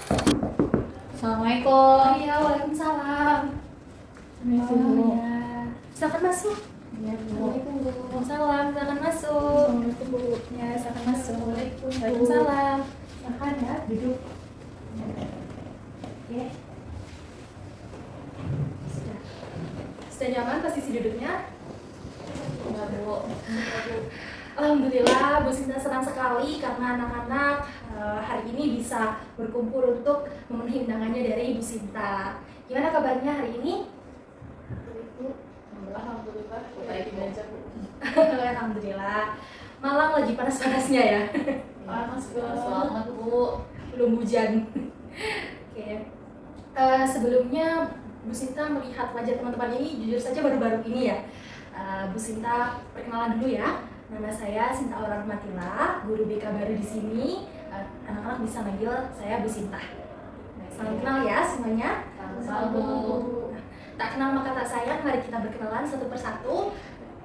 Assalamualaikum. Iya, waalaikumsalam. Assalamualaikum. Ya. Silakan masuk. Iya, Bu. Assalamualaikum, Bu. Waalaikumsalam. Silakan masuk. Assalamualaikum, Bu. Ya, silakan masuk. Assalamualaikum, Bu. Waalaikumsalam. Silakan ya, duduk. Oke. Sudah. Sudah nyaman posisi duduknya? Iya, Bu. Alhamdulillah, Bu Sinta senang sekali karena anak-anak hari ini bisa berkumpul untuk memenuhi undangannya dari Ibu Sinta. Gimana kabarnya hari ini? Alhamdulillah. Baik aja, Bu. Alhamdulillah. Malang lagi panas-panasnya ya. Panas banget, Bu. Belum hujan. Oke. Sebelumnya Bu Sinta melihat wajah teman-teman ini jujur saja baru-baru ini ya. Bu Sinta perkenalan dulu ya. Nama saya Sinta Aura Rahmatillah, guru BK baru di sini. Anak-anak bisa manggil saya Bu Sinta. Nah, salam kenal ya semuanya. Salam, Bu. Tak kenal maka tak sayang, mari kita berkenalan satu persatu.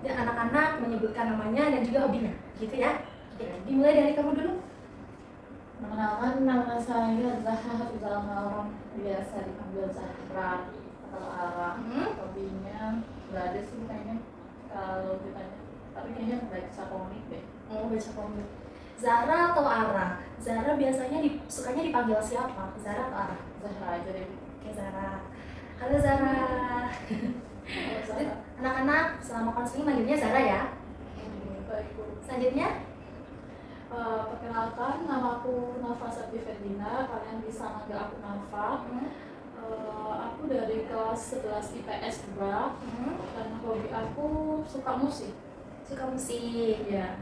Dan anak-anak menyebutkan namanya dan juga hobinya, gitu ya. Oke, dimulai dari kamu dulu. Perkenalkan, nama saya Zahra Hafizah Malam, biasa dipanggil Zahra atau Ara. Hobinya nggak ada sih kayaknya kalau ditanya, tapi kayaknya baca komik deh. Oh, baca komik. Zara atau Ara? Zara biasanya sukanya dipanggil siapa? Zara atau Ara? Zahra aja deh. Oke, Zara. Halo Zara. Kalau Zahra. Anak-anak selama konseling manggilnya Zara ya. Baik, Bu. Selanjutnya, Perkenalkan, nama aku Nafa Sabti Ferdina, kalian bisa manggil aku Nafa. Aku dari kelas 11 IPS 2 dan hobi aku suka musik. suka musik. Iya,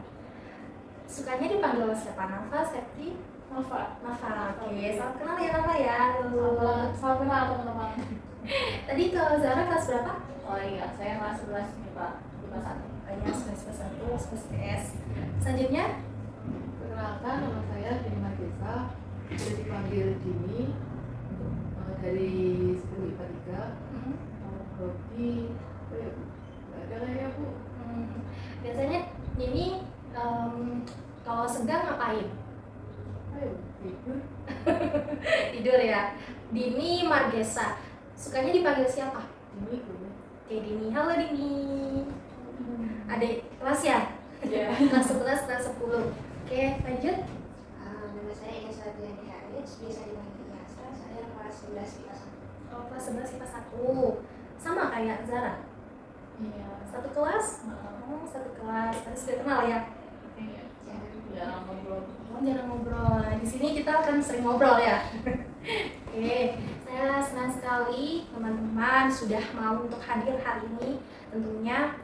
Sukanya dipanggil siapa? Nafa, Septi, Nafa. Nafa. Oke, salam kenal ya Nafa ya. Salam kenal teman-teman. Tadi kalau Zara kelas berapa? Oh iya, saya kelas 11 nih Pak, IPA 1. Banyak, semester 1, semester PS. Selanjutnya, Perkenalkan, nama saya Dini Margesa, bisa dipanggil Dini, dari 10 IPA 3. Hobi, apa ya Bu? Gak ada lah ya Bu. biasanya ini kalau senggang ngapain? Ayo, tidur. Tidur ya. Dini Margesa. Sukanya dipanggil siapa? Dini Bu. Oke, Dini. Halo Dini. Adik kelas ya? Iya. Kelas 11, kelas 10. Oke, lanjut. Nama saya Ines Adriani Haris, biasa dipanggil Yasa. Saya kelas 11 IPA 1. Oh, kelas 11 IPA 1. Sama kayak Zara. Iya. Satu kelas? Oh, satu kelas. Tadi sudah kenal ya? Iya. Jangan Jarang ngobrol. Oh, jarang ngobrol. Nah, di sini kita akan sering ngobrol ya. Oke, saya senang sekali teman-teman sudah mau untuk hadir hari ini tentunya.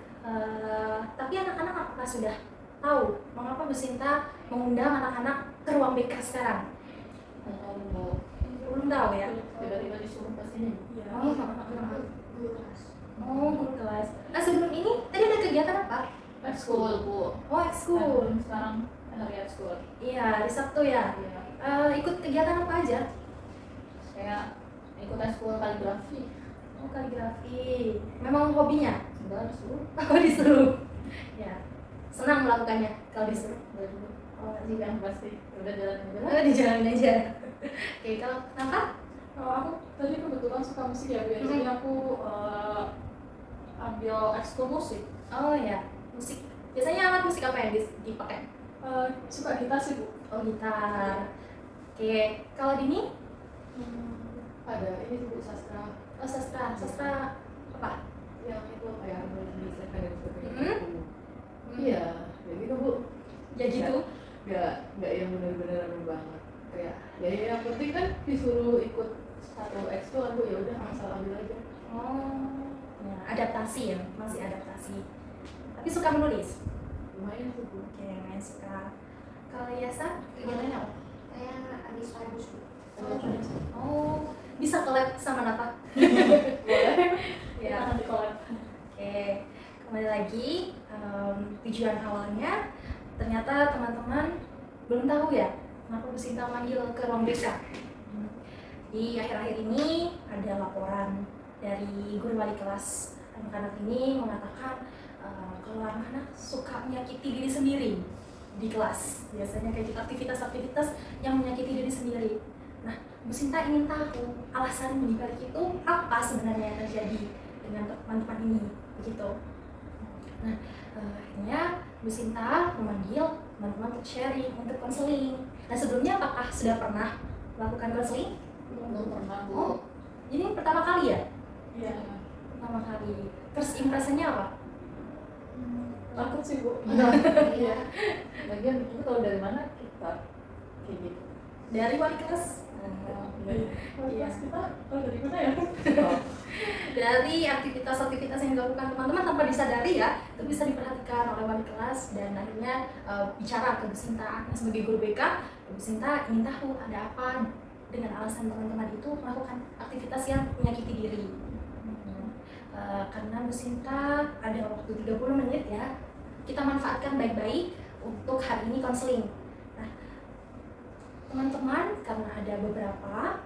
Tapi anak-anak apakah sudah tahu mengapa Bu Sinta mengundang anak-anak ke ruang BK sekarang? Belum tahu ya? Tiba-tiba disuruh ke sini. Oh, guru kelas. oh, guru kelas. Nah, sebelum ini tadi ada kegiatan apa? Ekskul, Bu. Oh, ekskul. Sekarang hari ekskul. Iya, hari Sabtu ya. Iya. Ikut kegiatan apa aja? Saya ikut ekskul kaligrafi. Oh, kaligrafi. Memang hobinya? Enggak disuruh. Oh, disuruh. Ya. Senang melakukannya kalau disuruh. Enggak dulu. Oh, Juga yang pasti udah jalan aja. oh, dijalanin aja. Oke, kalau kenapa? Kalau aku tadi kebetulan suka musik ya, Bu. Jadi aku ambil ekskul musik. Oh ya, musik. Biasanya alat musik apa yang dipakai? Suka gitar sih, Bu. Oh, gitar. Oke, kalau Dini? Ada ini sih Bu, sastra. Oh, sastra. Sastra apa? Yang itu apa ya, menulis dan sebagainya. Mm-hmm. Iya, ya gitu Bu. Ya gitu. Nggak yang benar-benar anu banget. Kayak, ya yang penting kan disuruh ikut satu ekskul kan Bu, ya udah asal ambil aja. Oh, ya, adaptasi ya, masih adaptasi. Tapi suka menulis? Lumayan sih Bu. Oke, main suka. Kalau Yasa, kegiatannya apa? Saya habis pagi Bu. Oh, bisa collab sama Nafa? Boleh. Ya. Nanti collab. Oke, kembali lagi tujuan awalnya ternyata teman-teman belum tahu ya kenapa Bu Sinta manggil ke ruang BK. Di akhir-akhir ini ada laporan dari guru wali kelas anak-anak ini mengatakan kalau anak-anak suka menyakiti diri sendiri di kelas. Biasanya kayak gitu, aktivitas-aktivitas yang menyakiti diri sendiri. Nah, Bu Sinta ingin tahu alasan dibalik itu apa sebenarnya yang terjadi dengan teman-teman ini, begitu. Nah, akhirnya Bu Sinta memanggil teman-teman untuk sharing, untuk konseling. Nah, sebelumnya apakah sudah pernah melakukan konseling? Belum pernah, Bu. Oh, ini pertama kali ya? Iya. Pertama kali. First impression-nya apa? Takut sih, Bu. Iya. Lagian itu tahu dari mana kita kayak gitu. Dari wali kelas. Iya. Kita tahu dari mana ya? Dari aktivitas-aktivitas yang dilakukan teman-teman tanpa disadari ya, itu bisa diperhatikan oleh wali kelas dan akhirnya bicara ke Bu Sinta. Nah, sebagai guru BK, Bu Sinta ingin tahu ada apa dengan alasan teman-teman itu melakukan aktivitas yang menyakiti diri. Karena Bu Sinta ada waktu 30 menit ya, kita manfaatkan baik-baik untuk hari ini konseling. Nah, teman-teman, karena ada beberapa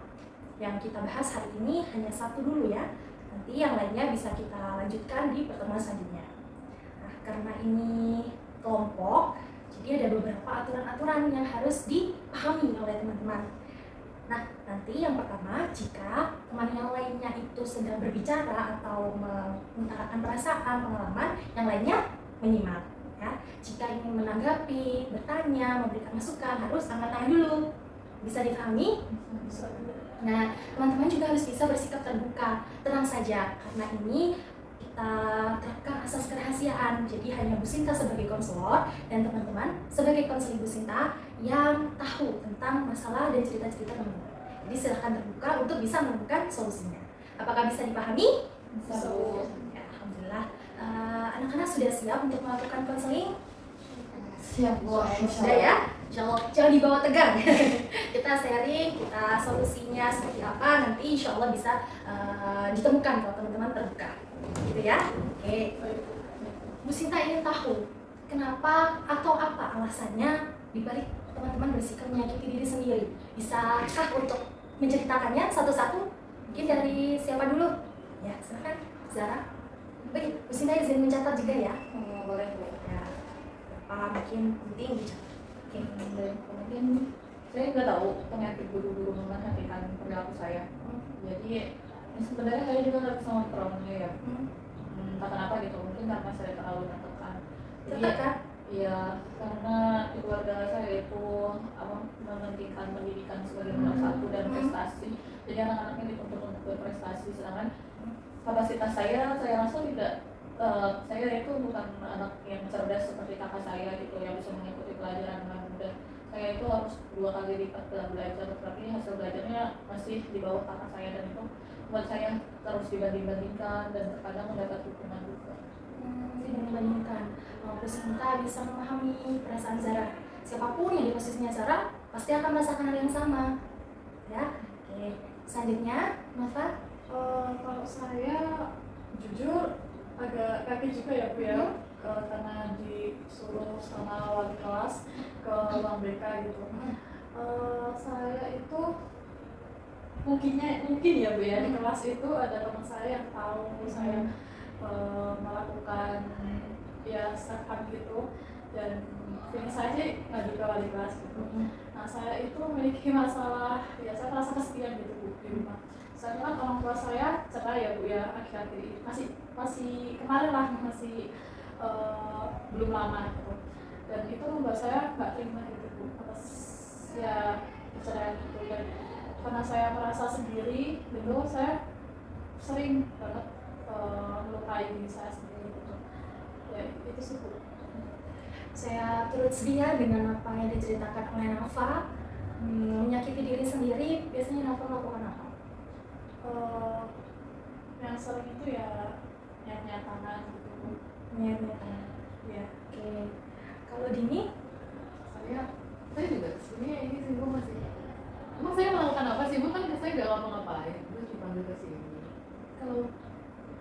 yang kita bahas hari ini, hanya satu dulu ya. Nanti yang lainnya bisa kita lanjutkan di pertemuan selanjutnya. Nah, karena ini kelompok, jadi ada beberapa aturan-aturan yang harus dipahami oleh teman-teman. Nah, nanti yang pertama, jika teman yang lainnya itu sedang berbicara atau mengutarakan perasaan, pengalaman, yang lainnya menyimak. Ya. Jika ingin menanggapi, bertanya, memberikan masukan, harus angkat tangan dulu. Bisa dipahami? Nah, teman-teman juga harus bisa bersikap terbuka. Tenang saja, karena ini kita terapkan asas kerahasiaan. Jadi hanya Bu Sinta sebagai konselor dan teman-teman sebagai konseling Bu Sinta yang tahu tentang masalah dan cerita-cerita teman-teman. Jadi silahkan terbuka untuk bisa menemukan solusinya. Apakah bisa dipahami? Bisa, So, Bu. ya, alhamdulillah. Anak-anak sudah siap untuk melakukan konseling? Siap, Bu. Sudah ya? Jangan dibawa tegang. Kita sharing, kita solusinya seperti apa, nanti insya Allah bisa ditemukan kalau teman-teman terbuka. Gitu ya? Oke. Bu Sinta ingin tahu kenapa atau apa alasannya dibalik teman-teman bersikap menyakiti diri sendiri. Bisakah untuk menceritakannya satu-satu? Mungkin dari siapa dulu? Ya, silakan. Zara. Baik, Bu Sinta izin mencatat juga ya. Boleh, Bu. Ya. Apa mungkin penting dicatat. Oke. Dan kemudian saya nggak tahu penyakit guru-guru memperhatikan perilaku saya. Jadi ya sebenarnya saya juga nggak bisa ngontrolnya ya. Entah kenapa gitu, mungkin karena saya terlalu tertekan. Jadi Tertekan? ya karena di keluarga saya itu mementingkan pendidikan sebagai nomor satu dan prestasi. Jadi anak-anaknya dituntut untuk berprestasi, sedangkan kapasitas saya rasa tidak. Saya itu bukan anak yang cerdas seperti kakak saya gitu yang bisa mengikuti pelajaran dengan mudah. Saya itu harus 2 kali lipat dalam belajar, tapi hasil belajarnya masih di bawah kakak saya, dan itu buat saya terus dibanding-bandingkan dan terkadang mendapat hukuman juga. Dibandingkan. Bu Sinta bisa memahami perasaan Zara. Siapapun yang di posisinya Zara pasti akan merasakan hal yang sama. Ya. Oke. Selanjutnya, Nova. Kalau saya jujur agak kaget juga ya Bu ya, karena disuruh sama wali kelas ke ruang BK gitu. Saya itu mungkin ya Bu ya, di kelas itu ada teman saya yang tahu saya melakukan ya self harm gitu, dan feeling saya sih ngadu ke wali kelas gitu. Nah, saya itu memiliki masalah, ya saya merasa kesepian gitu Bu di rumah. Soalnya kan orang tua saya cerai ya Bu ya, akhir-akhir ini masih kemarin lah, masih belum lama gitu. Dan itu membuat saya nggak terima gitu Bu atas ya perceraian itu, dan karena saya merasa sendiri gitu, saya sering banget melukai diri saya sendiri gitu. Ya itu sih Bu. Saya turut sedia dengan apa yang diceritakan oleh Nova. Menyakiti diri sendiri, biasanya Nova melakukan apa? Yang sering itu ya nyat-nyat tangan gitu. Nyat-nyat tangan. Ya. Oke. Kalau Dini? Saya juga sebenarnya ini sih Bu, masih. Emang saya melakukan apa sih Bu? Kan saya nggak ngapa-ngapain, terus dipanggil ke sini. Kalau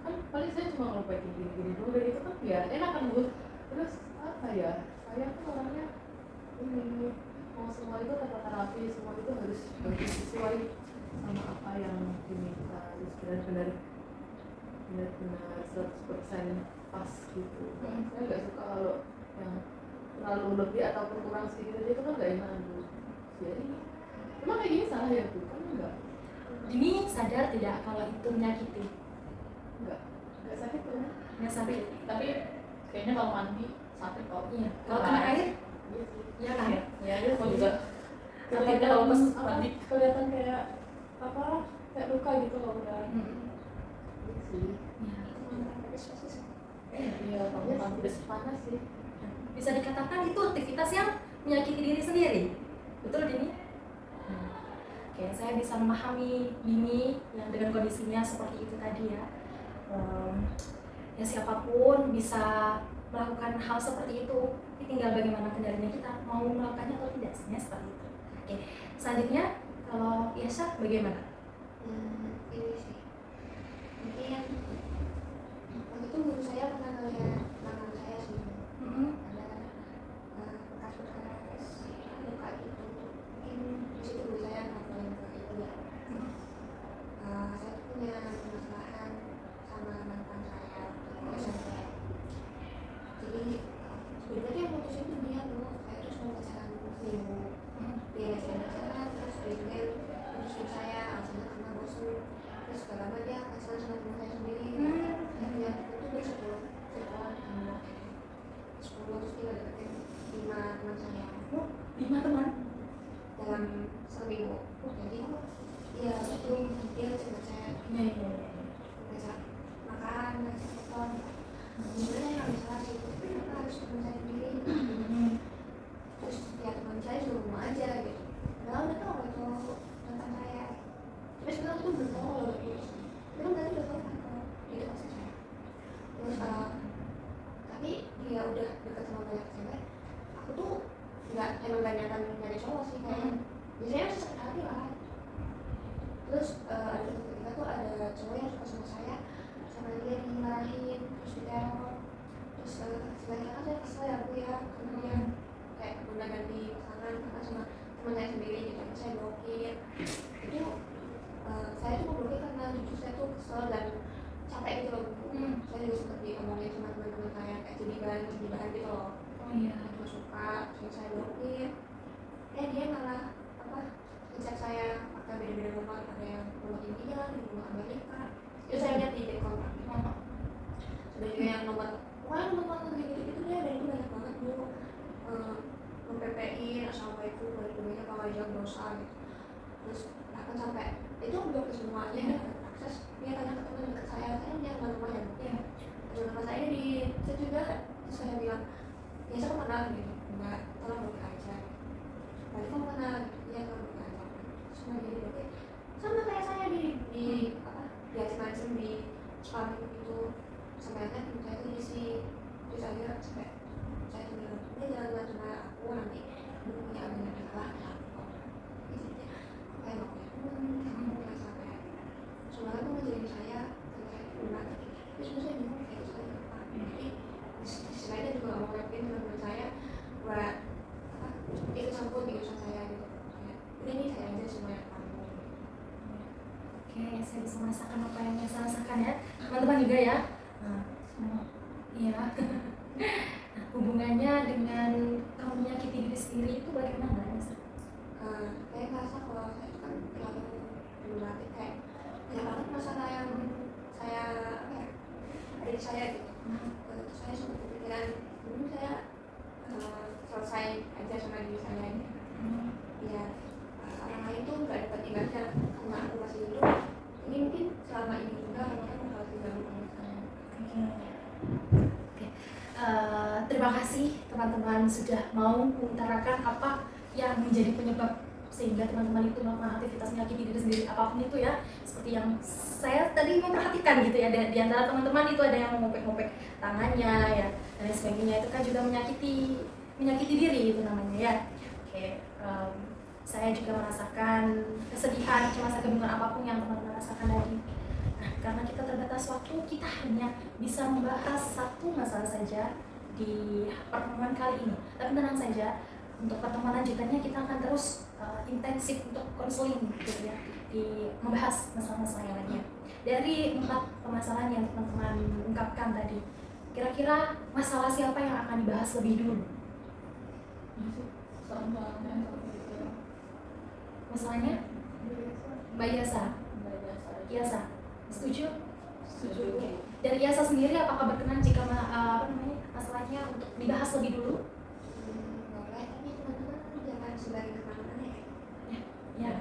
kan paling saya cuma ngelupain gini-gini dulu, dan itu kan ya enak kan Bu. Terus apa ya? Saya tuh orangnya ini mau semua itu tata rapi, semua itu harus sesuai sama apa yang diminta, terus benar-benar 100% pas gitu. Saya nggak suka kalau yang terlalu lebih ataupun kurang sedikit aja, itu kan nggak enak Bu. Jadi emang kayak gini salah ya Bu? Kan sadar tidak kalau itu menyakiti? Nggak sakit tuh. Nggak sakit. Tapi kayaknya kalau mandi sakit kok. Iya. Kalau kena air, Iya sih. ya kan? Ya itu juga. Tapi Tapi kalau kalau pas pas mandi kelihatan kayak apa? Kayak luka gitu loh udah. Iya sih. Ya. Itu mantan pedes pasti sih. Iya, kalau mandi udah panas sih. Bisa dikatakan itu aktivitas yang menyakiti diri sendiri. Betul Dini? Oke, saya bisa memahami Dini yang dengan kondisinya seperti itu tadi ya. Ya siapapun bisa melakukan hal seperti itu, tapi tinggal bagaimana kendalinya kita mau melakukannya atau tidak, sebenarnya seperti itu. Oke, selanjutnya kalau Yasa bagaimana? Ini sih mungkin waktu itu guru saya pernah ngeliat tangan saya sih, ada bekas-bekas luka gitu. Mungkin di situ guru saya ngapain ke itu ya. Saya tuh punya permasalahan sama mantan saya waktu SMP. Jadi sebenarnya yang putus itu dia tuh, saya terus mau pacaran seminggu, dia ngajak pacaran, terus dia juga putusin saya alasannya karena bosan. Terus gak lama dia pacaran sama teman saya sendiri. Saya punya itu udah sekolah sama 10, terus dia deketin 5 teman saya 5 teman? dalam seminggu. Jadi dia itu dia ngajak ngajak makan, ngajak foto. Sebenarnya nggak bisa sih, tapi kenapa harus teman saya sendiri? Terus ya teman saya juga mau aja gitu. Padahal udah tahu kalau tentang saya. Tapi sebenarnya aku tuh belum tahu kalau itu. Tapi kan tadi udah tahu kan kalau itu maksud saya. Terus tapi dia udah dekat sama banyak cewek. Aku tuh emang gak niatan nyari cowok sih kayak. Biasanya masih sakit hati lah. Terus ada satu ketika tuh ada cowok yang suka sama saya, sama dia dimarahin, terus diteror. Terus sebenarnya kan saya kesel ya aku ya, karena dia kayak udah ganti pasangan karena sama teman saya sendiri gitu, saya blokir. Itu saya tuh blokir karena jujur saya tuh kesel dan capek gitu loh. Saya juga sempat diomongin sama teman-teman saya kayak jadi bahan gitu loh. Oh iya. Aku suka, terus saya blokir. Dia malah ngechat saya pakai beda-beda nomor, ada yang nomor India, ada yang nomor Amerika. Itu saya lihat di kontak. Ada juga yang nomor, pokoknya nomor gitu-gitu deh, dan itu banyak banget dulu. Mem-PPI, assalamualaikum, waalaikumsalam, kalau aja dosa gitu. Terus bahkan sampai itu blokir semuanya, akses dia tanya ke teman dekat saya dia nama-nama ya. Nama saya di chat juga, terus saya bilang, ya saya kemana gitu, enggak, tolong blokir aja. Tadi kamu kemana gitu, ya tolong blokir aja. Semua jadi blokir, sama kayak saya di macam di spam itu. Sampai akhirnya temen saya itu diisi. Terus akhirnya sampai saya tuh bilang, dia jangan cuma aku, nanti bukunya ada yang salah ya aku jadi kayak kamu nggak sampai soalnya tuh ngajarin saya karena saya itu benar tapi sebenarnya saya bingung kayak itu saya apa. Jadi selainnya juga mau ngertiin teman-teman saya buat ikut campur di urusan saya gitu. Udah nih saya aja semuanya kamu. Oke, saya bisa merasakan apa yang saya rasakan ya, teman-teman juga ya. Iya. Nah, hubungannya dengan kamu menyakiti diri sendiri itu bagaimana ya? Saya ngerasa kalau saya itu kan terlalu problematik, kayak banyak banget masalah yang saya ada di saya gitu. Terus saya sempat kepikiran dulu saya selesai aja sama diri saya gitu. Ya orang lain tuh nggak dapat ibadah karena aku masih hidup. Ini mungkin selama ini juga orang-orang bakal diganggu sama saya. Terima kasih teman-teman sudah mau mengutarakan apa yang menjadi penyebab sehingga teman-teman itu melakukan aktivitas menyakiti diri sendiri apapun itu ya, seperti yang saya tadi memperhatikan gitu ya, di antara teman-teman itu ada yang mengopek-ngopek tangannya ya dan lain sebagainya, itu kan juga menyakiti diri itu namanya ya. Oke, saya juga merasakan kesedihan, kecemasan, kebingungan apapun yang teman-teman rasakan tadi. Nah, karena kita terbatas waktu, kita hanya bisa membahas satu masalah saja di pertemuan kali ini. Tapi tenang saja, untuk pertemuan lanjutannya kita akan terus intensif untuk konseling gitu ya, di membahas masalah-masalah yang lainnya. Dari 4 permasalahan yang teman-teman ungkapkan tadi, kira-kira masalah siapa yang akan dibahas lebih dulu? Masalahnya? Mbak Yasa. IASA. Setuju? Setuju. Oke. Dari IASA sendiri apakah berkenan jika masalahnya untuk dibahas lebih dulu? Boleh, tapi teman-teman jangan sebarin kemana-mana ya. Ya.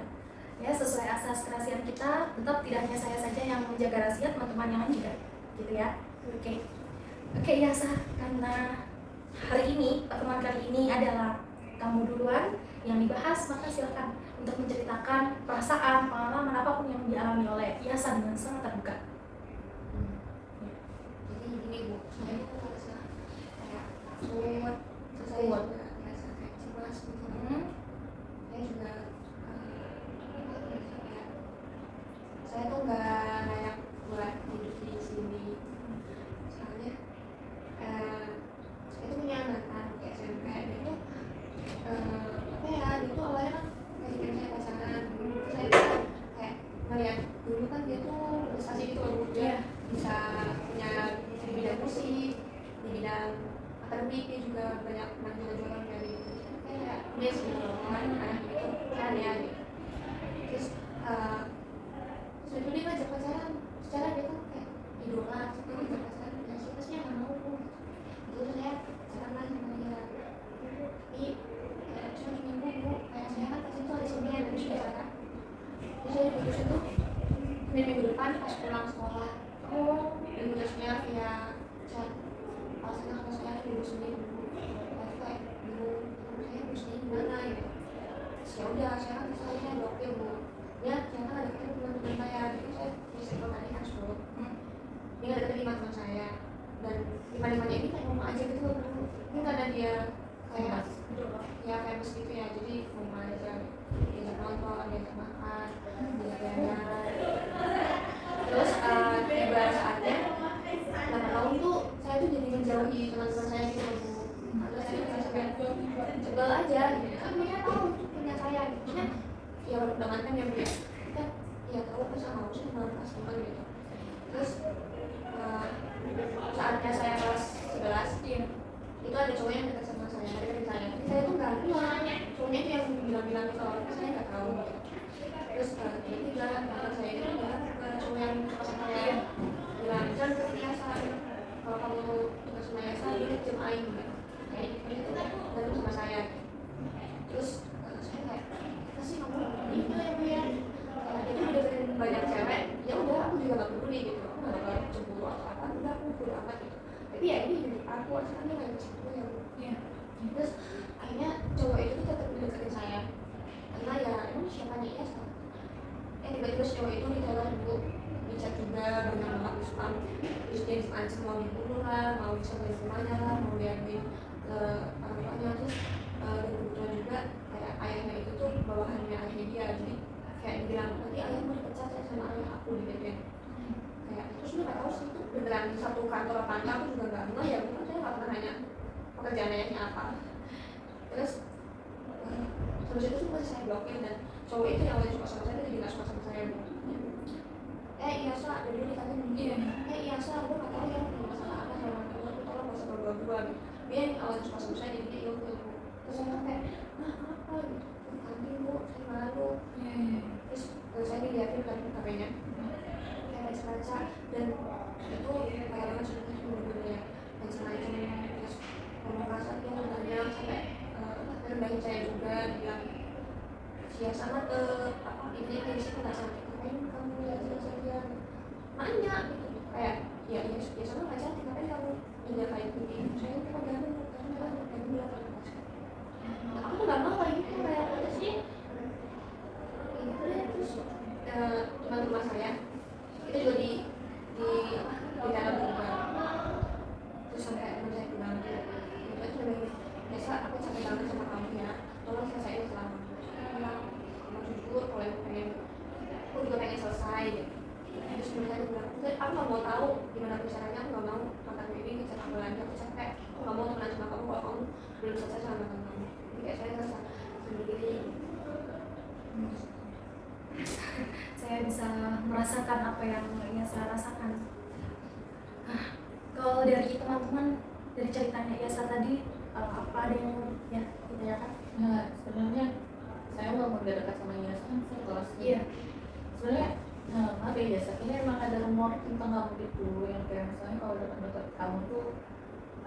Ya, sesuai asas kerahasiaan kita, tetap tidak hanya saya saja yang menjaga rahasia, teman-teman yang lain juga. Gitu ya. Oke. Oke, IASA, karena hari ini, pertemuan kali ini adalah kamu duluan yang dibahas, maka silakan untuk menceritakan perasaan, pengalaman apapun yang dialami oleh IASA dengan sangat terbuka. Jadi gini Bu, saya itu merasa kayak takut, terus saya juga merasa kayak cemas gitu. Saya juga kayak saya tuh nggak layak buat hidup di sini. Soalnya saya tuh punya mantan di SMP, dia tuh apa ya, dia tuh awalnya kan ngajakin saya pacaran. Terus saya tuh kayak ngeliat dulu kan dia tuh prestasi gitu loh, dia bisa punya di bidang musik, di bidang akademik, dia juga banyak jualan dari gitu. Kayak mes gitu loh, kan anak gitu kan ya gitu. Terus itu dia ngajak pacaran, secara dia kan kayak idola, terus dia ngajak pacaran, dan siapasnya nggak mau gitu. Terus saya pacaran lah sama dia. Tapi cuma seminggu Bu, kayak saya kan pas itu hari Senin dan saudara. Terus saya diputusin tuh minggu depan pas pulang sekolah. Dan putusnya via chat. Alasannya kalau saya libur Senin dulu. Lalu kayak bingung, saya libur Senin gimana gitu. Terus ya udah, saya kan saya blokir Bu. Ya, saya kan ada ketemu teman-teman saya, jadi saya bisa bertanya dulu. Dia nggak deket lima teman saya, dan lima-limanya ini kayak ngomong aja gitu loh Bu. Ini karena dia kayak ya famous gitu ya, jadi ngomong aja, diajak nonton, diajak makan, diajak jalan-jalan. Terus tiba saatnya 8 tahun tuh saya tuh jadi menjauhi teman-teman saya gitu loh Bu. Terus saya merasa kayak sebel aja gitu, kan dia tahu itu punya saya gitu. Maksudnya ya dengan kan yang dia kita ya tahu masa mau sih malas teman gitu. Terus saatnya saya kelas 11 itu ada cowok yang dekat sama saya, deketin saya tuh nggak kenal cowoknya itu yang bilang-bilang itu orangnya saya nggak tahu gitu. Terus tiba-tiba mantan saya itu bilang ke cowok yang suka sama saya, bilang jangan ke IASA, kalau kamu suka sama IASA dia jam aing gitu. Kayak itu gabung sama saya. Terus saya kayak apa sih kamu itu ya Bu ya, itu udah deketin banyak cewek, ya udah aku juga nggak peduli gitu, aku nggak bakal cemburu atau apa, udah aku bodo amat gitu. Tapi ya ini hidup aku, asalnya dia nggak bisa ya Bu. Terus akhirnya cowok itu tuh tetap deketin saya, karena ya emang siapanya IASA. Tiba-tiba si cowok itu diteror dulu, dicat juga, banyak banget di spam. Terus dia diancam mau dibunuh lah, mau disamperin rumahnya lah, mau diambil ke orang tuanya. Terus dan kebetulan juga kayak ayahnya itu tuh bawahannya ayahnya dia, jadi kayak dibilang nanti ayahmu dipecat ya sama ayah aku gitu. Kayak terus dia nggak tahu sih itu beneran satu kantor apa enggak, aku juga nggak tahu ya, mungkin saya nggak pernah nanya pekerjaan ayahnya apa. Terus terus itu tuh masih saya blokir, dan cowok itu yang awalnya suka sama saya jadi nggak suka sama saya. IASA ada dulu dikatain IASA aku nggak tahu ya punya masalah apa sama kamu, aku tolong nggak usah berdua-dua. Dia yang awalnya suka sama saya jadi dia ilmu. Terus saya kayak apa gitu, kantin Bu, saya malu. Terus saya dilihatin kan HP-nya kayak baca-baca, dan itu kayak banget sebenarnya bener-bener ya macam-macam. Terus ngomong kasar dia banyak sampai rendahin saya juga, bilang ya sama ke apa ini di situ nggak cantik, ngapain kamu ya jelas aja nanya gitu, kayak ya sama nggak cantik, ngapain kamu juga kayak gini, saya itu kan ganteng karena bilang aku tuh nggak mau kayak gitu, kayak apa sih gitu deh. Terus teman-teman saya itu juga di dalam juga. Terus sampai teman saya bilang itu udah biasa, aku capek banget sama kamu ya, tolong selesaiin selama bilang kamu jujur kalau yang pengen, aku juga pengen selesai gitu. Terus kemudian saya bilang aku nggak mau tahu gimana caranya, aku nggak mau mantanmu ini ngecat aku lagi, aku capek, aku nggak mau temenan sama kamu kalau kamu belum selesai sama mantan kamu. Jadi kayak saya ngerasa sendiri. Saya bisa merasakan apa yang IASA rasakan. Kalau dari teman-teman, dari ceritanya IASA tadi, apa ada yang mau ya ditanyakan? Nah, sebenarnya saya walaupun gak dekat sama IASA kan saya kelas. Iya. Sebenarnya Nah, maaf ya, biasanya emang ada rumor tentang kamu gitu, yang kayak misalnya kalau dekat-dekat kamu tuh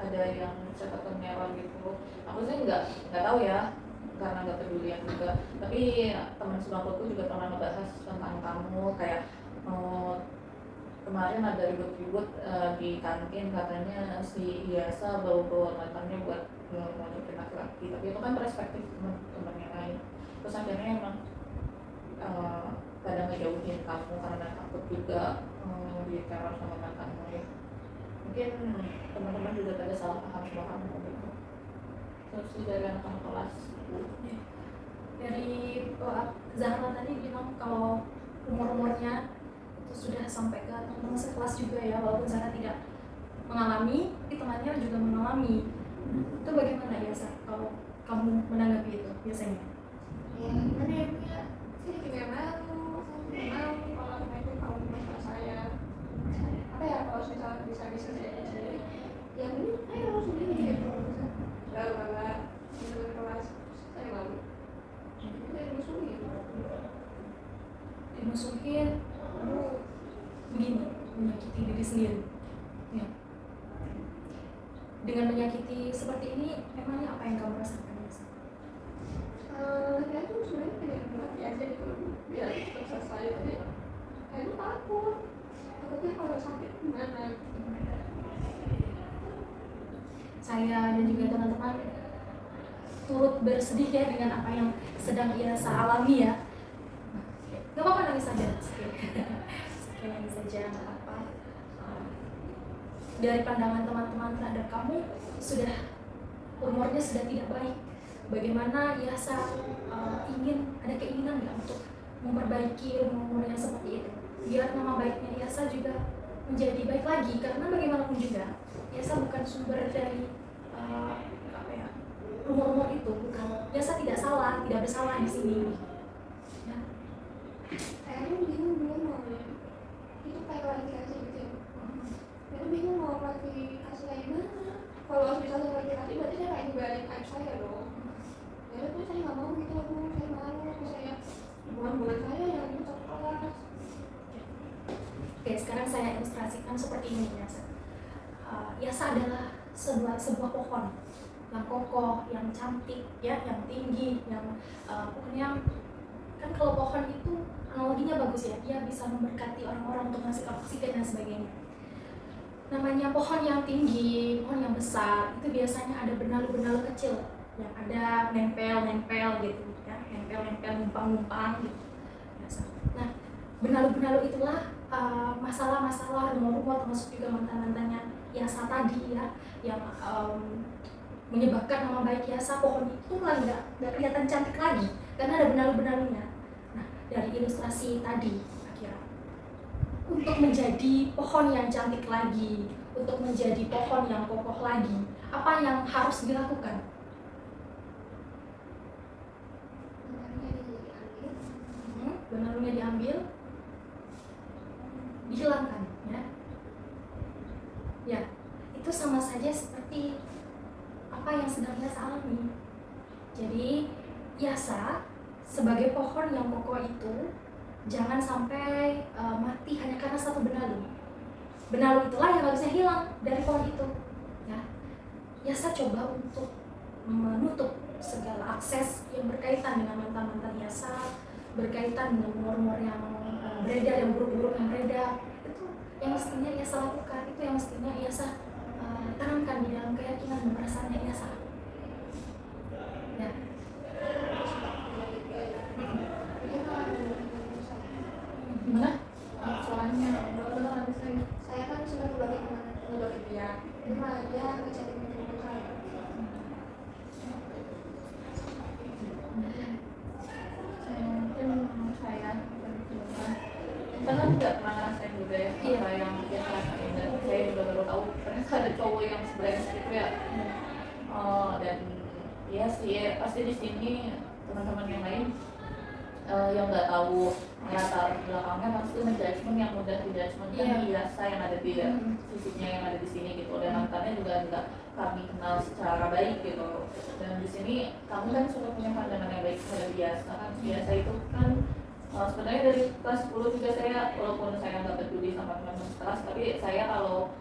ada yang catatan merah gitu. Aku sih nggak tahu ya, karena nggak pedulian juga. Tapi teman sebangkuku juga pernah ngebahas tentang kamu, kayak kemarin ada ribut-ribut di kantin, katanya si Iyasa bawa-bawa mantannya buat ngajakin laki-laki. Tapi itu kan perspektif teman-teman yang lain. Terus akhirnya emang kadang ngejauhin kamu karena takut juga diteror sama mantanmu ya. Mungkin teman-teman juga pada salah paham sama kamu gitu. Terus dari anak-anak kelas Dari Zahra tadi bilang kalau umur-umurnya itu sudah sampai ke teman-teman sekelas juga ya, walaupun Zahra tidak mengalami, tapi temannya juga mengalami. Itu bagaimana ya, Zah, kalau kamu menanggapi itu biasanya? Ya gimana ya Bu ya, saya juga malu kalau sama itu kamu masalah saya apa ya, kalau misalnya bisa sendiri ya mending ayo sendiri gitu, bawa itu kelas saya malu saya Dimusuhin, lalu begini, menyakiti diri sendiri ya. Dengan menyakiti seperti ini, memangnya apa yang kamu rasakan? saya tuh sebenarnya pengen mati aja gitu biar cepat selesai, tapi saya tuh takutnya kalau sakit gimana. Saya dan juga teman-teman turut bersedih ya dengan apa yang sedang Iyasa alami ya. Gak apa-apa, nangis saja. Sekali nangis saja, gak apa-apa. Dari pandangan teman-teman terhadap kamu, umurnya sudah tidak baik. Bagaimana Iyasa ada keinginan nggak untuk memperbaiki umur-umur yang seperti itu, biar nama baiknya Iyasa juga menjadi baik lagi, karena bagaimanapun juga Iyasa bukan sumber dari umur-umur itu, bukan. Iyasa tidak bersalah di sini ya. Saya tuh bingung itu kayak lagi kasih gitu ya. Saya tuh bingung mau lagi kasih kayak gimana. Kalau misalnya lagi kasih berarti saya kayak nyebarin aib saya dong. Ya tuh saya nggak mau gitu, saya malu, saya bukan saya yang itu kelas. Oke, sekarang saya ilustrasikan seperti ini Iyasa. Iyasa adalah sebuah pohon yang kokoh, yang cantik, ya, yang tinggi, yang pokoknya kan kalau pohon itu analoginya bagus ya, dia bisa memberkati orang-orang untuk ngasih oksigen dan sebagainya. Namanya pohon yang tinggi, pohon yang besar, itu biasanya ada benalu-benalu kecil yang ada nempel gitu ya, nempel numpang gitu biasa. Nah, benalu-benalu itulah masalah-masalah, rumor-rumor, termasuk juga mantan-mantannya Iyasa tadi ya, yang menyebabkan nama baik Iyasa, pohon itu lah nggak kelihatan cantik lagi karena ada benalu-benalunya. Nah, dari ilustrasi tadi akhirnya untuk menjadi pohon yang cantik lagi, untuk menjadi pohon yang kokoh lagi, apa yang harus dilakukan? Benalunya diambil, dihilangkan ya. Ya, itu sama saja seperti apa yang sedang Iyasa alami. Jadi Iyasa sebagai pohon yang kokoh itu jangan sampai mati hanya karena satu benalu. Benalu itulah yang nggak bisa hilang dari pohon itu ya. Iyasa coba untuk menutup segala akses yang berkaitan dengan mantan-mantan Iyasa, berkaitan dengan rumor-rumor yang beredar, yang buruk-buruk yang beredar. Itu yang mestinya Iyasa lakukan, itu yang mestinya Iyasa tanamkan di dalam keyakinan dan perasaannya Iyasa ya. gimana soalnya benar Saya kan sudah ngeblokir dia, itu malah dia ngechatin teman saya. mungkin saya kita kan nggak pernah ngerasain juga ya apa yang dia rasain, dan saya juga baru tahu ternyata ada cowok yang sebrengsek itu ya. Dan ya sih pasti di sini teman-teman yang lain yang nggak tahu latar belakangnya pasti menjudgment, yang mudah dijudgment kan Iyasa yang ada di fisiknya yang ada di sini gitu, dan mantannya juga nggak kami kenal secara baik gitu. Dan di sini kamu kan sudah punya pandangan yang baik terhadap Iyasa kan. Iyasa itu kan Sebenarnya dari kelas 10 juga saya, walaupun saya nggak peduli sama teman-teman kelas, tapi saya kalau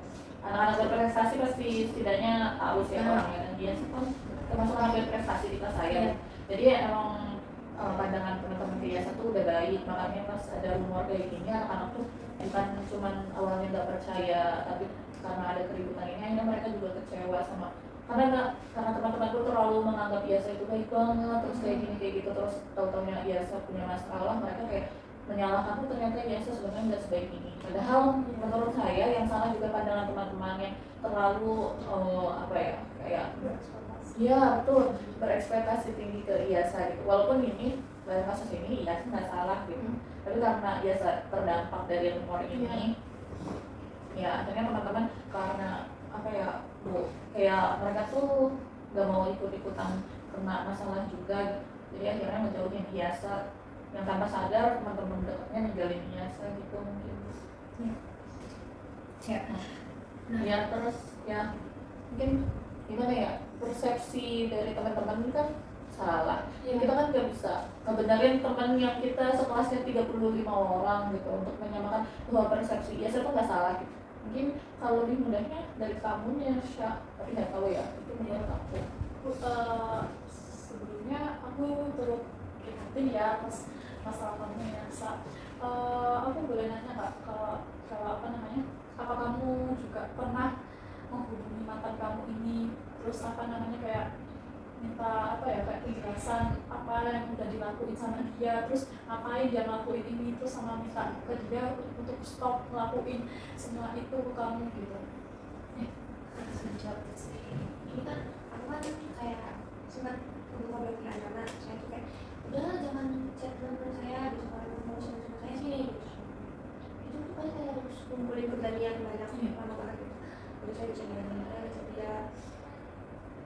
anak-anak berprestasi pasti setidaknya tahu sih orangnya, dan dia sih kan termasuk anak berprestasi di kelas saya. Jadi emang pandangan teman-teman ke IASA tuh udah baik, makanya pas ada rumor kayak gini anak-anak tuh bukan cuman awalnya nggak percaya, tapi karena ada keributan ini akhirnya mereka juga kecewa sama, karena teman-temanku terlalu menganggap IASA itu baik banget, terus kayak gini kayak gitu, terus tahu-taunya IASA punya masalah, mereka kayak menyalahkan tuh ternyata IASA sebenarnya nggak sebaik ini. Padahal menurut saya yang salah juga pandangan teman-teman yang terlalu apa ya, kayak ya betul, berekspektasi tinggi ke IASA gitu. Walaupun ini dalam kasus ini IASA nggak salah gitu, tapi karena IASA terdampak dari rumor ini, ya akhirnya teman-teman karena apa ya bu, kayak mereka tuh nggak mau ikut-ikutan kena masalah juga gitu. Jadi akhirnya menjauhin IASA, yang tanpa sadar teman-teman dekatnya ninggalin IASA gitu mungkin. Ya terus ya mungkin gimana ya, persepsi dari teman-teman kan salah. Kita kan nggak bisa ngebenerin teman yang kita sekelasnya 35 orang gitu untuk menyamakan bahwa persepsi IASA itu nggak salah gitu. Mungkin kalau lebih mudahnya dari kamunya Syah, tapi nggak tahu ya itu menurut aku. Sebelumnya aku turut prihatin ya atas masalah kamu ya, Sa. Aku boleh nanya nggak kalau apa namanya, apa kamu juga pernah menghubungi mantan kamu ini, terus apa namanya kayak minta apa ya, kayak penjelasan apa yang udah dilakuin sama dia, terus ngapain dia ngelakuin ini, terus sama minta ke dia untuk stop ngelakuin semua itu ke kamu gitu. Ini kan aku kan kayak sempat ngobrol dengan anak saya tuh kayak udah jangan chat teman saya, bisa kalau mau sama saya sini gitu. Itu tuh kan kayak harus kumpulin pertanian banyak lama banget gitu. Jadi saya bisa bilang dia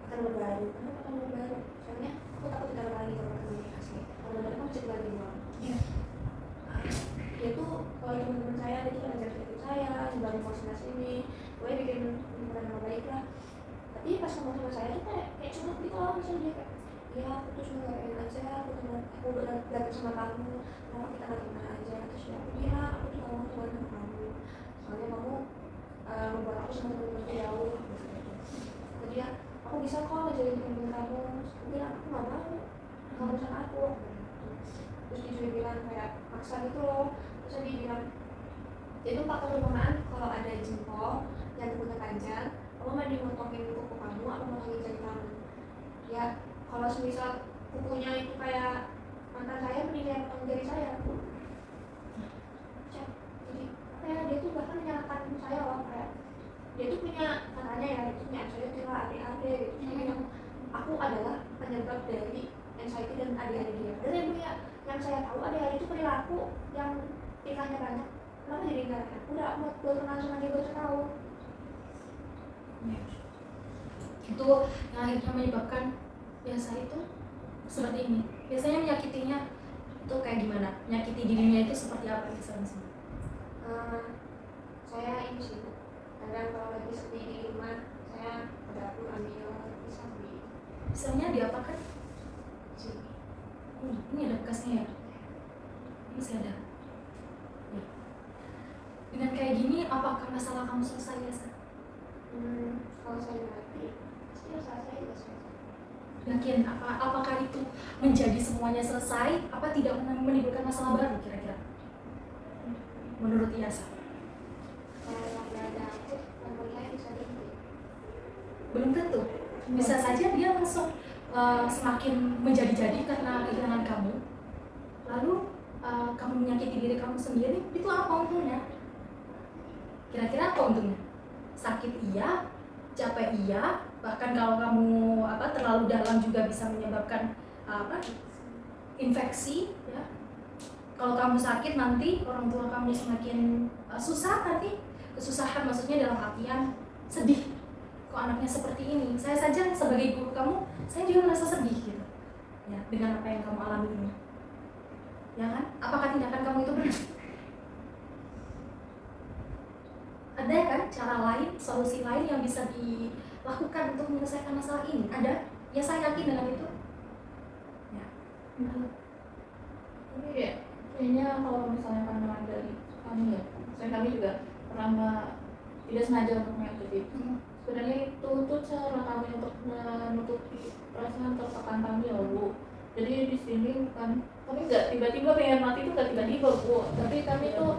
akan berbaru, kenapa akan berbaru? Soalnya aku takut ditaruh lagi kalau komunikasi. Kalau benar kan chat lagi doang. Dia tuh kalau teman-teman saya itu kan ngajak saya, nyumbang postinasi ini, gue bikin hubungan yang baik lah. Tapi pas ngomong sama saya tuh kayak cuma gitu loh, misalnya dia kayak ya aku tuh cuma gak enak aja, aku udah datang sama kamu, kenapa kita gak teman aja? Terus ya aku bilang aku tuh gak mau teman sama kamu, soalnya kamu membuat aku sama teman-temanku jauh gitu. Jadi ya aku bisa kok ngajarin teman kamu, aku bilang aku gak mau, kamu sama aku. Terus dia juga bilang kayak maksa gitu loh. Terus dia bilang itu faktor perumpamaan kalau ada jempol yang kukunya panjang, kamu mau dimotongin kuku kamu, aku motongin jari kamu. Ya kalau semisal kukunya itu kayak mantan saya, mending yang potong jari saya. Jadi apa ya, dia tuh bahkan menyalahkan saya loh, kayak dia tuh punya, katanya ya itu punya saya kira adik-adik gitu. Saya bilang aku adalah penyebab dari anxiety dan adik-adik dia. Dan yang punya, yang saya tahu adik-adik itu perilaku yang nikahnya banyak. Kenapa jadi enggak enak? Udah aku baru kenal sama dia baru tahu. Itu yang akhirnya menyebabkan biasa itu seperti ini. Biasanya menyakitinya itu kayak gimana? Menyakiti dirinya itu seperti apa misalnya? Saya ini sih, kadang kalau lagi sepi di rumah saya ke dapur ambil pisang di Misalnya diapakan? sini. Ini ada bekasnya ya? Masih ada. Ya. Dengan kayak gini, apakah masalah kamu selesai ya? Kalau saya mati, pasti masalah saya juga selesai. Yakin apakah itu menjadi semuanya selesai? Apa tidak menimbulkan masalah baru kira-kira? Menurut IASA? Kalau nggak ada aku, nomor saya bisa berhenti. Belum tentu. Bisa saja dia langsung semakin menjadi-jadi karena kehilangan kamu. Lalu kamu menyakiti diri kamu sendiri, itu apa untungnya? Kira-kira apa untungnya? Sakit iya, capek iya, bahkan kalau kamu terlalu dalam juga bisa menyebabkan infeksi ya. Kalau kamu sakit nanti orang tua kamu semakin susah, nanti kesusahan maksudnya dalam artian sedih. Kok anaknya seperti ini? Saya saja sebagai guru kamu, saya juga merasa sedih gitu ya dengan apa yang kamu alami ini. Ya kan? Apakah tindakan kamu itu benar? Ada kan cara lain, solusi lain yang bisa dilakukan untuk menyelesaikan masalah ini? Ada? Ya saya yakin dengan itu. Ya. Tapi ya, kayaknya sebenarnya kalau misalnya pandangan dari kami ya, saya kami juga pernah tidak sengaja untuk menyakiti. Sebenarnya itu tuh cara kami untuk menutupi perasaan tertekan kami loh Bu. Jadi di sini kan kami nggak tiba-tiba pengen mati itu nggak tiba-tiba Bu, tapi kami tuh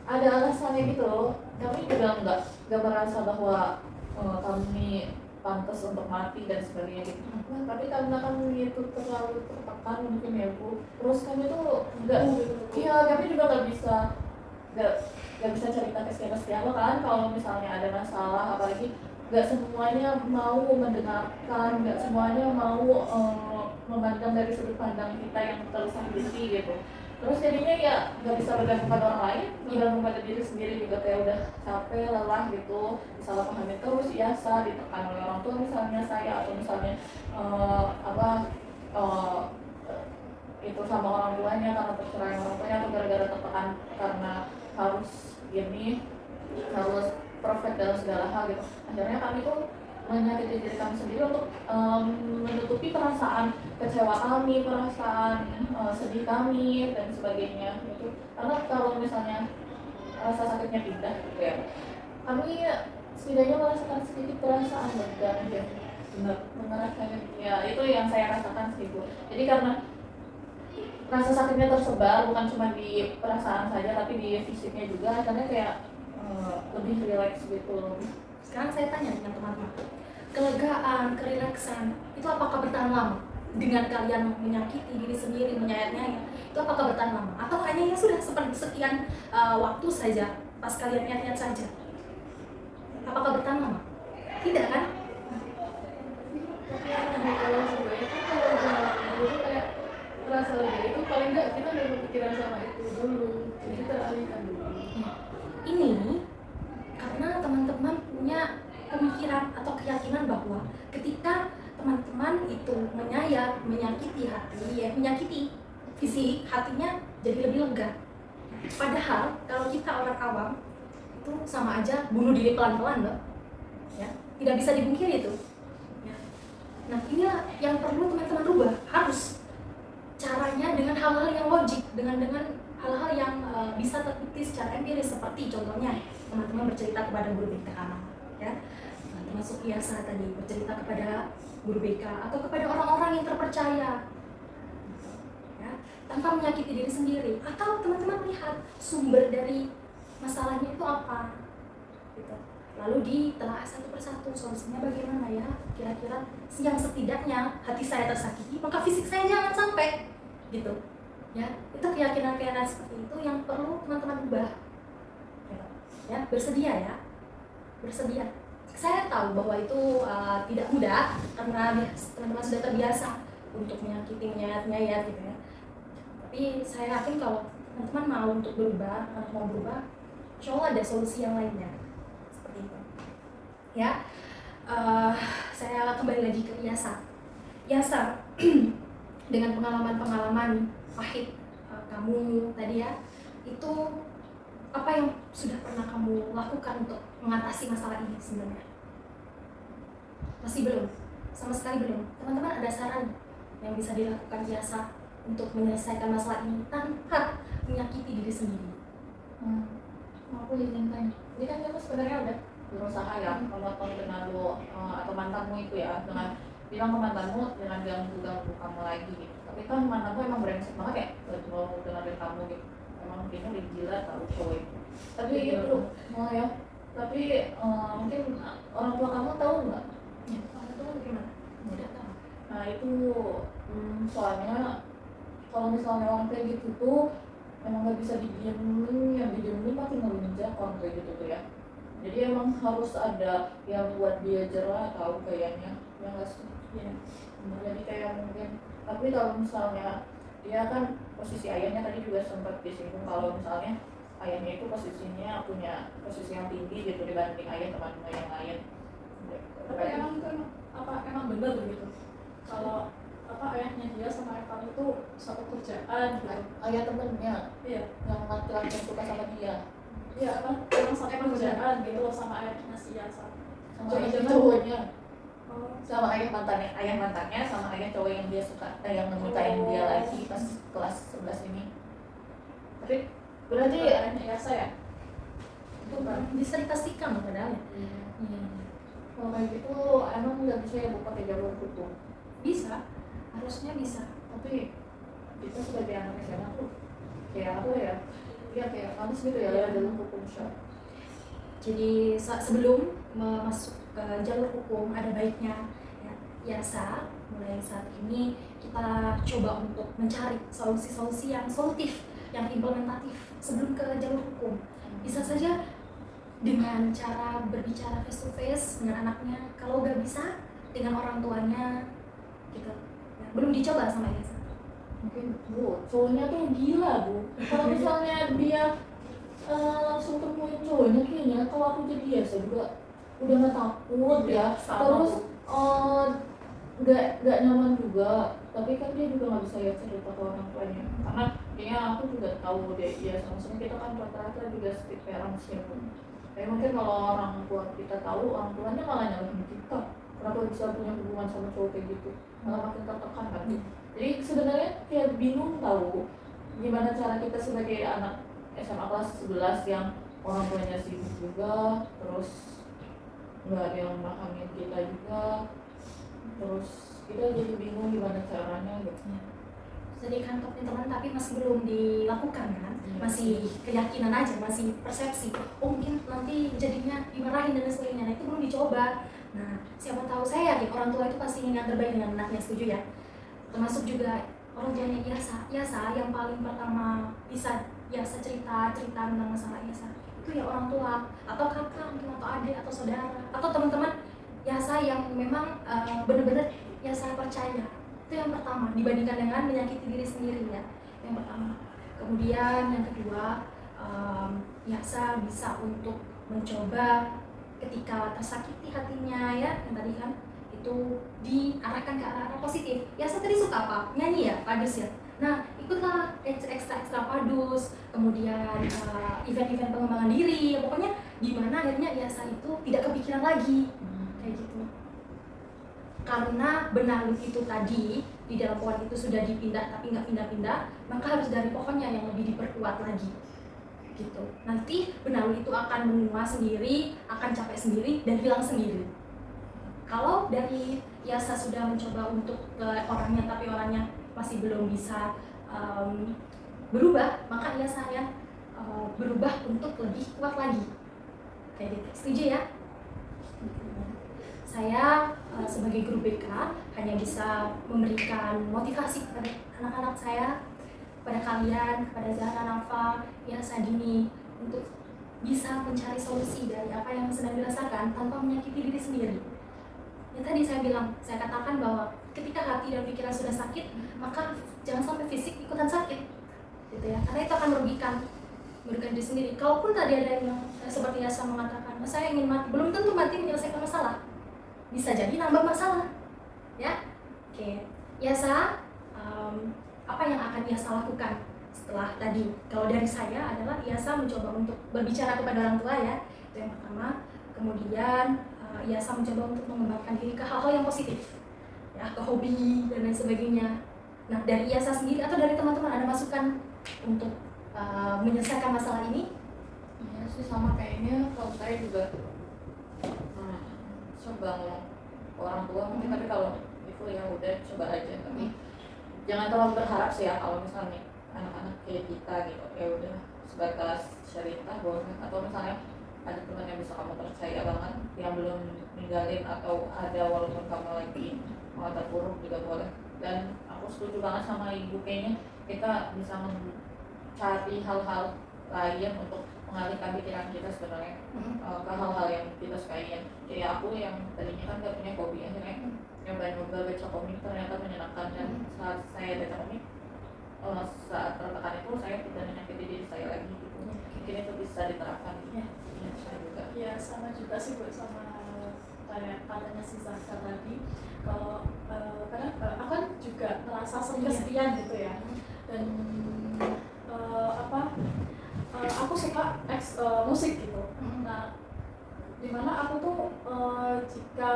ada alasannya gitu loh. Kami juga nggak merasa bahwa kami pantas untuk mati dan sebagainya gitu. Nah, tapi karena kami itu terlalu tertekan mungkin ya Bu. Terus kami tuh iya kami juga nggak bisa cerita ke siapa kan kalau misalnya ada masalah, apalagi nggak semuanya mau mendengarkan, nggak semuanya mau memandang dari sudut pandang kita yang tersakiti gitu. Terus jadinya ya nggak bisa bergantung pada orang lain, bergantung pada diri sendiri juga kayak udah capek, lelah gitu, disalahpahami terus, biasa ditekan oleh orang tua misalnya saya, atau misalnya itu sama orang tuanya karena perceraian orang tuanya, atau gara-gara tertekan karena harus gini, harus perfect dalam segala hal gitu. Akhirnya kami tuh menyakiti diri kami sendiri untuk menutupi perasaan kecewa kami, perasaan sedih kami dan sebagainya gitu. Karena kalau misalnya rasa sakitnya pindah gitu ya, kami setidaknya merasakan sedikit perasaan lega aja. Benar, merasakan ya itu yang saya rasakan sih Bu. Jadi karena rasa sakitnya tersebar bukan cuma di perasaan saja tapi di fisiknya juga, karena kayak lebih rileks gitu. Sekarang saya tanya dengan teman-teman, kelegaan, kerileksan itu apakah bertahan lama? Dengan kalian menyakiti diri sendiri, menyayat-nyayat, itu apakah bertahan lama? Atau hanya ya sudah seperti sekian waktu saja, pas kalian nyayat-nyayat saja? Apakah bertahan lama? Tidak kan? Kalau sebenarnya kan kalau dulu kayak merasa lega itu paling nggak kita nggak kepikiran sama itu dulu, jadi teralihkan dulu. Ini karena teman-teman punya pemikiran atau keyakinan bahwa ketika teman-teman itu menyayat, menyakiti hati, ya menyakiti fisik, hatinya jadi lebih lega. Padahal kalau kita orang awam itu sama aja bunuh diri pelan-pelan loh, ya tidak bisa dipungkiri itu. Ya. Nah inilah yang perlu teman-teman rubah, harus caranya dengan hal-hal yang logik, dengan hal-hal yang bisa terbukti secara empiris, seperti contohnya teman-teman bercerita kepada guru BK, ya, termasuk biasa tadi bercerita kepada guru BK atau kepada orang-orang yang terpercaya, ya, tanpa menyakiti diri sendiri, atau teman-teman lihat sumber dari masalahnya itu apa, gitu. Lalu ditelaah satu persatu solusinya bagaimana ya, kira-kira yang setidaknya hati saya tersakiti maka fisik saya jangan sampai, gitu. Ya, itu keyakinan-keyakinan seperti itu yang perlu teman-teman ubah. Ya, bersedia ya. Bersedia. Saya tahu bahwa itu tidak mudah karena teman-teman sudah terbiasa untuk menyakiti, menyayat-nyayat gitu ya. Tapi saya yakin kalau teman-teman mau untuk berubah, mau berubah, insya Allah ada solusi yang lainnya. Seperti itu. Ya. Saya kembali lagi ke Yasa. Yasa dengan pengalaman-pengalaman pahit kamu tadi ya, itu apa yang sudah pernah kamu lakukan untuk mengatasi masalah ini sebenarnya? Masih belum? Sama sekali belum? Teman-teman ada saran yang bisa dilakukan Yasa untuk menyelesaikan masalah ini tanpa menyakiti diri sendiri? Aku izin tanya, jadi kan kamu sebenarnya udah berusaha ya memotong dengan lo atau mantanmu itu ya, dengan bilang ke mantanmu dengan ganggu kamu lagi gitu. Tapi kan mantanmu emang brengsek banget ya, gak mau dengerin kamu gitu. Emang kayaknya udah gila tau cowok itu. Tapi itu mau ya, tapi mungkin orang tua kamu tahu nggak? Ya, orang tua bagaimana? Tidak tahu. Nah itu soalnya kalau misalnya orang kayak gitu tuh emang nggak bisa didiemin, yang didiemin makin ngelunjak orang kayak gitu tuh ya. Jadi emang harus ada yang buat dia jerah tahu kayaknya, ya nggak sih? Ya. Jadi kayak mungkin, tapi kalau misalnya dia kan posisi ayahnya tadi juga sempat disinggung kalau misalnya ayahnya itu posisinya punya posisi yang tinggi gitu dibanding ayah teman-teman yang lain. Tapi emang benar begitu kalau ayahnya dia sama ayah kamu itu satu kerjaan gitu. Ayah temennya Iya, yang laki-laki yang suka sama dia, iya kan emang satu kerjaan gitu loh sama ayahnya si Yasa. sama ayah Jangan-jangan- cowoknya, Oh, sama ayah mantannya sama ayah cowok yang dia suka, yang ngebutain dia lagi pas kelas 11 ini. Tapi berarti biasa ya? Itu kan bisa dipastikan loh padahal ya. kalau kayak gitu emang nggak bisa ya Bu pakai jalur hukum. Bisa, harusnya bisa. Tapi kita sebagai anak SMA tuh kayak apa ya? Ya kayak males gitu ya lewat jalur hukum syar. Jadi sebelum masuk ke jalur hukum ada baiknya ya, IASA mulai saat ini kita coba untuk mencari solusi-solusi yang solutif, yang implementatif sebelum ke jalur hukum. Bisa saja dengan cara berbicara face to face dengan anaknya, kalau nggak bisa dengan orang tuanya gitu. Ya, belum dicoba sama IASA. Mungkin Bu, cowoknya tuh gila Bu. Kalau misalnya dia langsung temuin cowoknya kayaknya kalau aku jadi biasa juga udah nggak takut ya. Terus nggak nyaman juga. Tapi kan dia juga nggak bisa ya cerita ke orang tuanya. Karena kayaknya aku juga tahu deh ya, maksudnya kita kan rata-rata juga strict parents ya Bu. Kayak mungkin kalau orang tua kita tahu, orang tuanya malah nyalahin kita. Kenapa bisa punya hubungan sama cowok kayak gitu? Malah makin tertekan kan. Jadi sebenarnya kayak bingung tahu gimana cara kita sebagai anak SMA kelas 11 yang orang tuanya sibuk juga, terus nggak ada yang memahamin kita juga, terus kita jadi bingung gimana caranya gitu. Jadi kantongin teman tapi masih belum dilakukan kan, masih keyakinan aja, masih persepsi. Oh mungkin nanti jadinya dimarahin dan sebagainya. Nah itu belum dicoba. Nah siapa tahu, saya yakin orang tua itu pasti ingin yang terbaik dengan anaknya, setuju ya? Termasuk juga orang tuanya IASA yang paling pertama bisa IASA cerita tentang masalah IASA itu ya orang tua atau kakak mungkin atau adik atau saudara atau teman-teman IASA yang memang benar-benar IASA percaya. Itu yang pertama dibandingkan dengan menyakiti diri sendiri ya, yang pertama. Kemudian yang kedua, IASA bisa untuk mencoba ketika tersakiti hatinya ya, yang tadi kan itu diarahkan ke arah positif. IASA tadi suka apa? Nyanyi ya, padus ya. Nah ikutlah ekstra padus, kemudian event-event pengembangan diri, ya, pokoknya gimana akhirnya IASA itu tidak kepikiran lagi kayak gitu. Karena benalu itu tadi di dalam pohon itu sudah dipindah tapi nggak pindah-pindah, maka harus dari pohonnya yang lebih diperkuat lagi gitu. Nanti benalu itu akan menguap sendiri, akan capek sendiri dan hilang sendiri. Kalau dari IASA sudah mencoba untuk ke orangnya tapi orangnya masih belum bisa berubah, maka IASA yang berubah untuk lebih kuat lagi kayak gitu. Setuju ya? Saya sebagai guru BK hanya bisa memberikan motivasi kepada anak-anak saya, kepada kalian, kepada Zahra, Nafa, IASA Dini untuk bisa mencari solusi dari apa yang sedang dirasakan tanpa menyakiti diri sendiri. Ya tadi saya bilang, saya katakan bahwa ketika hati dan pikiran sudah sakit, maka jangan sampai fisik ikutan sakit, gitu ya. Karena itu akan merugikan diri sendiri. Kalaupun tadi ada yang seperti IASA mengatakan, saya ingin mati, belum tentu mati menyelesaikan masalah. Bisa jadi nambah masalah, ya. Oke, IASA, apa yang akan IASA lakukan setelah tadi? Kalau dari saya adalah IASA mencoba untuk berbicara kepada orang tua ya, itu yang pertama. Kemudian IASA mencoba untuk mengembangkan diri ke hal-hal yang positif, ya, ke hobi dan lain sebagainya. Nah dari IASA sendiri atau dari teman-teman ada masukan untuk menyelesaikan masalah ini? Ya sih sama kayaknya kalau saya juga coba ngomong ke orang tua mungkin, tapi kalau itu ya udah coba aja, tapi jangan terlalu berharap sih ya kalau misalnya anak-anak kayak kita gitu ya udah sebatas cerita boleh, atau misalnya ada teman yang bisa kamu percaya banget yang belum ninggalin atau ada walaupun kamu lagi mau terpuruk juga boleh. Dan aku setuju banget sama ibu, kayaknya kita bisa mencari hal-hal lain untuk mengalihkan pikiran kita sebenarnya ke hal-hal yang kita sukai. Kayak aku yang tadinya kan gak punya hobi, akhirnya nyoba baca komik, ternyata menyenangkan. Dan saat saya baca komik, saat tertekan itu saya tidak menyakiti diri saya lagi gitu. Mungkin itu bisa diterapkan ya. Saya juga. Ya sama juga sih Bu, sama kayak katanya si Zahra tadi. Kalau karena aku kan juga merasa kesepian gitu ya, dan aku suka musik gitu. Nah dimana aku tuh jika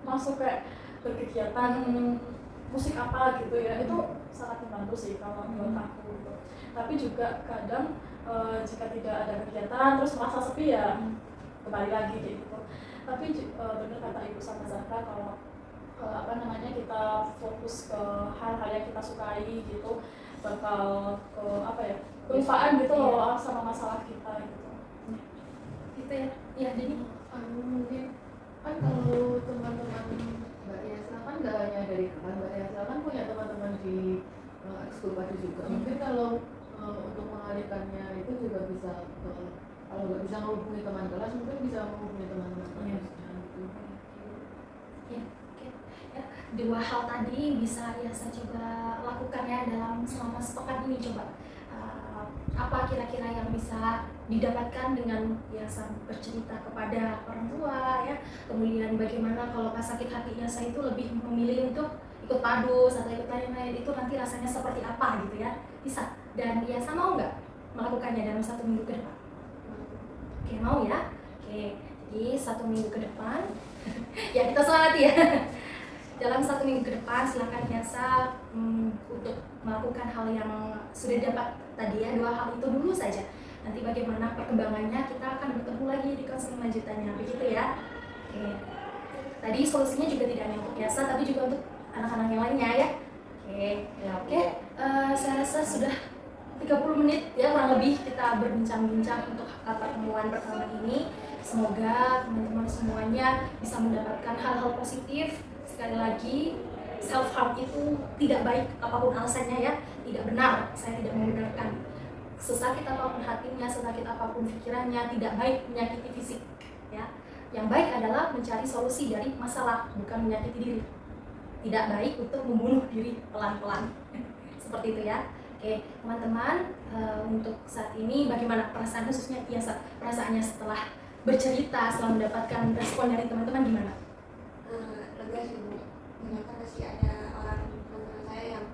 masuk kayak berkegiatan musik apa gitu ya, itu sangat membantu sih kalau menurut aku gitu. Tapi juga kadang jika tidak ada kegiatan terus merasa sepi ya kembali lagi kayak gitu. Tapi benar kata Ibu sama Zahra kalau kita fokus ke hal-hal yang kita sukai gitu bakal ke kelupaan gitu loh sama masalah kita gitu. Gitu ya. Iya, jadi Mungkin kan kalau teman-teman Mbak Yasa kan nggak hanya dari kelas, Mbak Yasa kan punya teman-teman di ekskul padi juga. Mungkin kalau untuk mengalihkannya itu juga bisa kalau nggak bisa menghubungi teman kelas mungkin bisa menghubungi teman-teman kelasnya gitu. ya, oke. Ya, dua hal tadi bisa Yasa juga lakukan ya dalam selama sepekan ini. Coba apa kira-kira yang bisa didapatkan dengan Yasa bercerita kepada orang tua ya, kemudian bagaimana kalau pas sakit hati Yasa itu lebih memilih untuk ikut padus atau ikut lain-lain, itu nanti rasanya seperti apa gitu ya, bisa. Dan Yasa mau nggak melakukannya dalam 1 minggu ke depan? Oke, mau ya. Oke, jadi 1 minggu ke depan ya kita semangat ya. Dalam 1 minggu ke depan silakan Yasa untuk melakukan hal yang sudah dapat tadi ya, 2 hal itu dulu saja. Nanti bagaimana perkembangannya kita akan bertemu lagi di konseling lanjutannya, begitu ya. Oke. Tadi solusinya juga tidak hanya untuk Yasa tapi juga untuk anak-anak yang lainnya ya. Oke. Oke. Saya rasa sudah 30 menit ya kurang lebih kita berbincang-bincang untuk pertemuan pertama ini. Semoga teman-teman semuanya bisa mendapatkan hal-hal positif. Sekali lagi, self harm itu tidak baik apapun alasannya ya, tidak benar, saya tidak membenarkan. Sesakit apapun hatinya, sesakit apapun pikirannya, tidak baik menyakiti fisik ya. Yang baik adalah mencari solusi dari masalah, bukan menyakiti diri. Tidak baik untuk membunuh diri pelan-pelan. Seperti itu ya. Oke, teman-teman, untuk saat ini bagaimana perasaan khususnya Yasa? Perasaannya setelah bercerita, setelah mendapatkan respon dari teman-teman gimana? Lega sih Bu, ternyata masih ada orang teman saya yang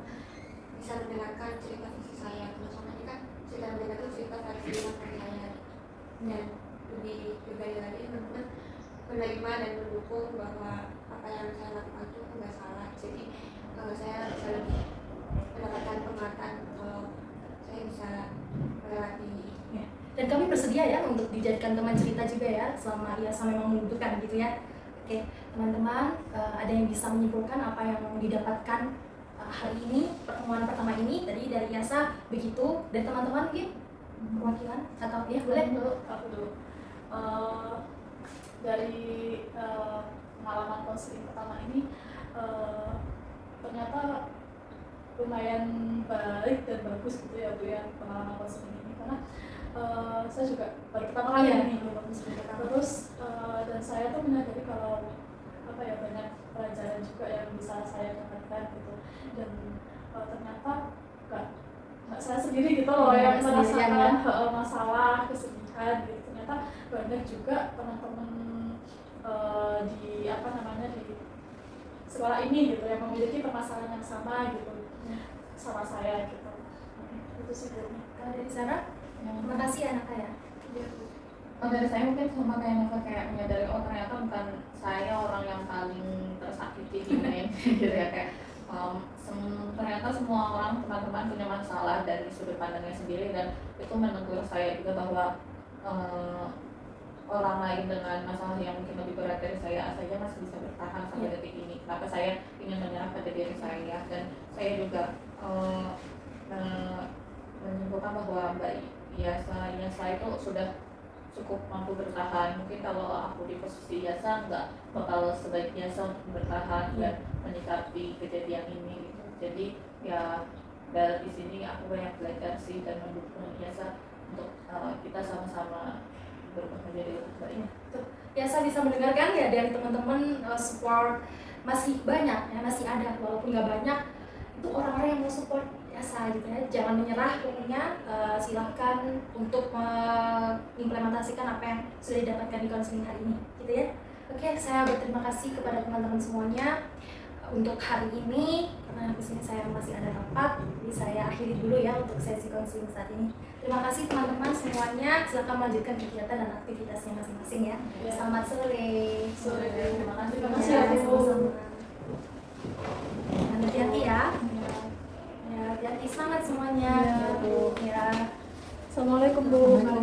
bisa mendengarkan cerita fisik saya. Karena selama ini kan cerita mereka itu cerita versi teman saya, dan lebih berbeda lagi teman-teman menerima dan mendukung bahwa apa yang saya lakukan itu nggak salah. Jadi saya bisa lebih mendapatkan penguatan kalau saya bisa melewati. Dan kami bersedia ya untuk dijadikan teman cerita juga ya, selama Yasa memang membutuhkan gitu ya. Oke, teman-teman, ada yang bisa menyimpulkan apa yang didapatkan hari ini, pertemuan pertama ini tadi dari Yasa begitu, dan teman-teman mungkin perwakilan atau ya boleh dulu. Aku dulu dari pengalaman konseling pertama ini ternyata lumayan baik dan bagus gitu ya Bu ya, pengalaman konseling ini, karena saya juga baru pertama kali ini terus dan saya tuh menyadari kalau banyak pelajaran juga yang bisa saya dapatkan gitu, dan ternyata nggak saya sendiri gitu loh yang merasakan masalah kesedihan gitu. Ternyata banyak juga teman-teman di di sekolah ini gitu yang memiliki permasalahan yang sama gitu sama saya gitu. Itu sih Bu. Kalau dari Sarah, terima kasih anak saya. Dari saya mungkin sama kayak menyadari ternyata bukan saya orang yang paling tersakiti di dunia gitu ya, kayak ternyata semua orang, teman-teman punya masalah dari sudut pandangnya sendiri, dan itu menegur saya juga bahwa orang lain dengan masalah yang mungkin lebih berat dari saya saja masih bisa bertahan sampai detik ini. Kenapa saya ingin menyerah pada diri saya, dan saya juga menyimpulkan bahwa Mbak Yasa itu sudah cukup mampu bertahan. Mungkin kalau aku di posisi Yasa nggak bakal sebaik Yasa untuk bertahan dan menyikapi kejadian ini gitu. Jadi ya dari sini aku banyak belajar sih dan mendukung Yasa untuk kita sama-sama berubah menjadi lebih baik. Yasa bisa mendengarkan ya dari teman-teman, support masih banyak ya, masih ada walaupun nggak banyak, itu orang-orang yang mau support Yasa gitu ya. Jangan menyerah pokoknya, silahkan untuk mengimplementasikan apa yang sudah didapatkan di konseling hari ini gitu ya. Oke, saya berterima kasih kepada teman-teman semuanya untuk hari ini, karena habis ini saya masih ada rapat, jadi saya akhiri dulu ya untuk sesi konseling saat ini. Terima kasih teman-teman semuanya, silakan melanjutkan kegiatan dan aktivitasnya masing-masing ya. Selamat sore. Terima kasih. Terima kasih ya, sama-sama. Hati-hati ya. Ya, hati-hati, semangat semuanya. Ya. Assalamualaikum Bu.